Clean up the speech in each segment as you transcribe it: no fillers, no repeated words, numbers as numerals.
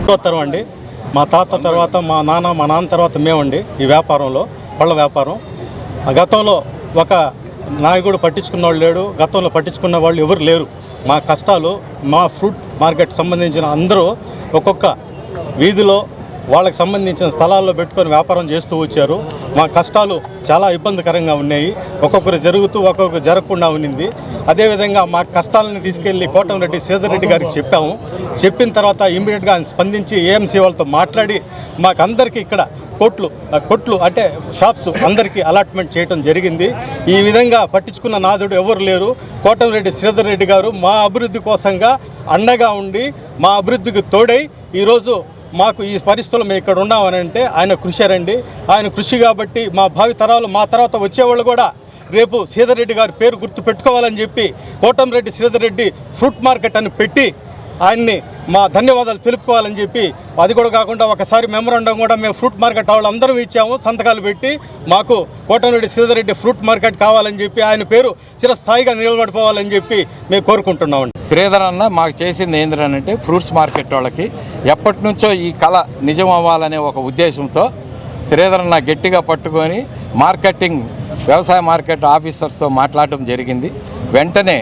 పుట్టుకొత్తరం అండి. మా తాత తర్వాత మా నాన్న తర్వాత మేమండి ఈ వ్యాపారంలో, పళ్ళ వ్యాపారం. గతంలో ఒక నాయకుడు పట్టించుకున్న వాళ్ళు లేడు, గతంలో పట్టించుకున్న వాళ్ళు ఎవరు లేరు. మా కష్టాలు, మా ఫ్రూట్ మార్కెట్ సంబంధించిన అందరూ ఒక్కొక్క వీధిలో వాళ్ళకి సంబంధించిన స్థలాల్లో పెట్టుకొని వ్యాపారం చేస్తూ వచ్చారు. మా కష్టాలు చాలా ఇబ్బందికరంగా ఉన్నాయి. ఒక్కొక్కరు జరుగుతూ ఒక్కొక్కరు జరగకుండా ఉన్నింది. అదేవిధంగా మా కష్టాలను తీసుకెళ్లి కోటంరెడ్డి శ్రీధర్ రెడ్డి గారికి చెప్పాము. చెప్పిన తర్వాత ఇమ్మీడియట్గా ఆయన స్పందించి ఏఎంసీ వాళ్ళతో మాట్లాడి మాకందరికీ ఇక్కడ కొట్లు అంటే షాప్స్ అందరికీ అలాట్మెంట్ చేయడం జరిగింది. ఈ విధంగా పట్టించుకున్న నాదుడు ఎవరు లేరు. కోటంరెడ్డి శ్రీధర్ రెడ్డి గారు మా అభివృద్ధి కోసంగా అండగా ఉండి మా అభివృద్ధికి తోడై ఈరోజు మాకు ఈ పరిస్థితుల్లో మేము ఇక్కడ ఉన్నామని అంటే ఆయన కృషి. ఆయన కృషి కాబట్టి మా భావి తరాలు, మా తర్వాత వచ్చేవాళ్ళు కూడా రేపు శ్రీధర్ రెడ్డి గారి పేరు గుర్తు పెట్టుకోవాలని చెప్పి కోటంరెడ్డి శ్రీధర్ రెడ్డి ఫ్రూట్ మార్కెట్ అని పెట్టి ఆయన్ని మా ధన్యవాదాలు తెలుపుకోవాలని చెప్పి, అది కూడా కాకుండా ఒకసారి మెమరాండం కూడా మేము ఫ్రూట్ మార్కెట్ వాళ్ళందరం ఇచ్చాము, సంతకాలు పెట్టి మాకు కోటంరెడ్డి శ్రీధర్ రెడ్డి ఫ్రూట్ మార్కెట్ కావాలని చెప్పి, ఆయన పేరు చిరస్థాయిగా నిలబడిపోవాలని చెప్పి మేము కోరుకుంటున్నామండి. శ్రీధర్ అన్న మాకు చేసింది ఏంటంటే ఫ్రూట్స్ మార్కెట్ వాళ్ళకి ఎప్పటి నుంచో ఈ కళ నిజం అవ్వాలనే ఒక ఉద్దేశంతో శ్రీధర్ అన్న గట్టిగా పట్టుకొని మార్కెటింగ్ వ్యవసాయ మార్కెట్ ఆఫీసర్స్తో మాట్లాడటం జరిగింది. వెంటనే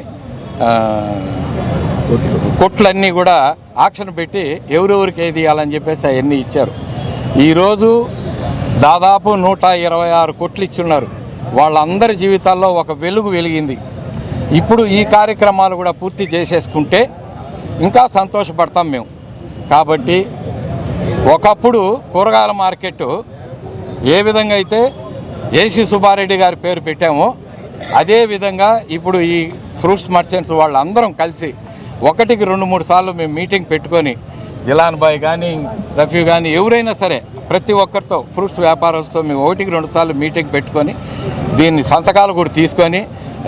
కొట్లన్నీ కూడా ఆక్షన్ పెట్టి ఎవరెవరికి ఏది ఇవ్వాలని చెప్పేసి అవన్నీ ఇచ్చారు. ఈరోజు దాదాపు 126 కొట్లు ఇచ్చున్నారు. వాళ్ళందరి జీవితాల్లో ఒక వెలుగు వెలిగింది. ఇప్పుడు ఈ కార్యక్రమాలు కూడా పూర్తి చేసేసుకుంటే ఇంకా సంతోషపడతాం మేము. కాబట్టి ఒకప్పుడు కూరగాయల మార్కెట్ ఏ విధంగా అయితే ఏసీ సుబ్బారెడ్డి గారి పేరు పెట్టామో అదేవిధంగా ఇప్పుడు ఈ ఫ్రూట్స్ మర్చెంట్స్ వాళ్ళందరం కలిసి ఒకటికి 2-3 సార్లు మేము మీటింగ్ పెట్టుకొని జిలాన్ బాయ్ కానీ రఫీ కానీ ఎవరైనా సరే ప్రతి ఒక్కరితో ఫ్రూట్స్ వ్యాపారస్తులతో మేము 1-2 సార్లు మీటింగ్ పెట్టుకొని దీన్ని సంతకాలు కూడా తీసుకొని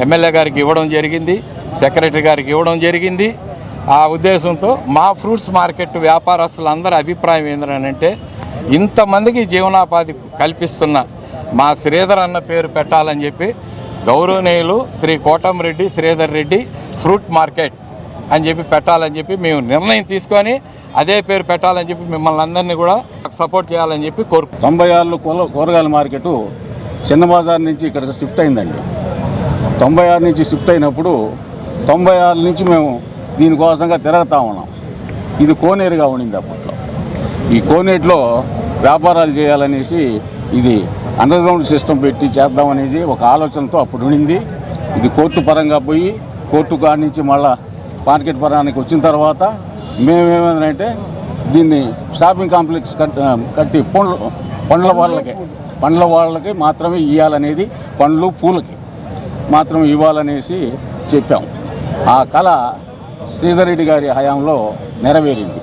ఎమ్మెల్యే గారికి ఇవ్వడం జరిగింది, సెక్రటరీ గారికి ఇవ్వడం జరిగింది. ఆ ఉద్దేశంతో మా ఫ్రూట్స్ మార్కెట్ వ్యాపారస్తులందరి అభిప్రాయం ఏంటంటే ఇంతమందికి జీవనోపాధి కల్పిస్తున్న మా శ్రీధర్ అన్న పేరు పెట్టాలని చెప్పి గౌరవనీయులు శ్రీ కోటంరెడ్డి శ్రీధర్ రెడ్డి ఫ్రూట్ మార్కెట్ అని చెప్పి పెట్టాలని చెప్పి మేము నిర్ణయం తీసుకొని అదే పేరు పెట్టాలని చెప్పి మిమ్మల్ని అందరినీ కూడా సపోర్ట్ చేయాలని చెప్పి కోరుకుంటున్నాం. 96 కూరగాయల మార్కెట్ చిన్న బజార్ నుంచి ఇక్కడ షిఫ్ట్ అయిందండి. 96 నుంచి షిఫ్ట్ అయినప్పుడు 96 నుంచి మేము దీనికోసంగా తిరుగుతూ ఉన్నాం. ఇది కోనేరుగా ఉండింది అప్పట్లో. ఈ కోనేటిలో వ్యాపారాలు చేయాలనేసి ఇది అండర్ గ్రౌండ్ సిస్టమ్ పెట్టి చేద్దామనేది ఒక ఆలోచనతో అప్పుడు ఉండింది. ఇది కోర్టు పరంగా పోయి కోర్టు కాడి నుంచి మళ్ళా మార్కెట్ పరానికి వచ్చిన తర్వాత మేమేమంటే దీన్ని షాపింగ్ కాంప్లెక్స్ కట్టి పండ్ల వాళ్ళకి మాత్రమే ఇవ్వాలనేది, పండ్లు పూలకి మాత్రమే ఇవ్వాలనేసి చెప్పాం. ఆ కళ శ్రీధర్ రెడ్డి గారి హయాంలో నెరవేరింది.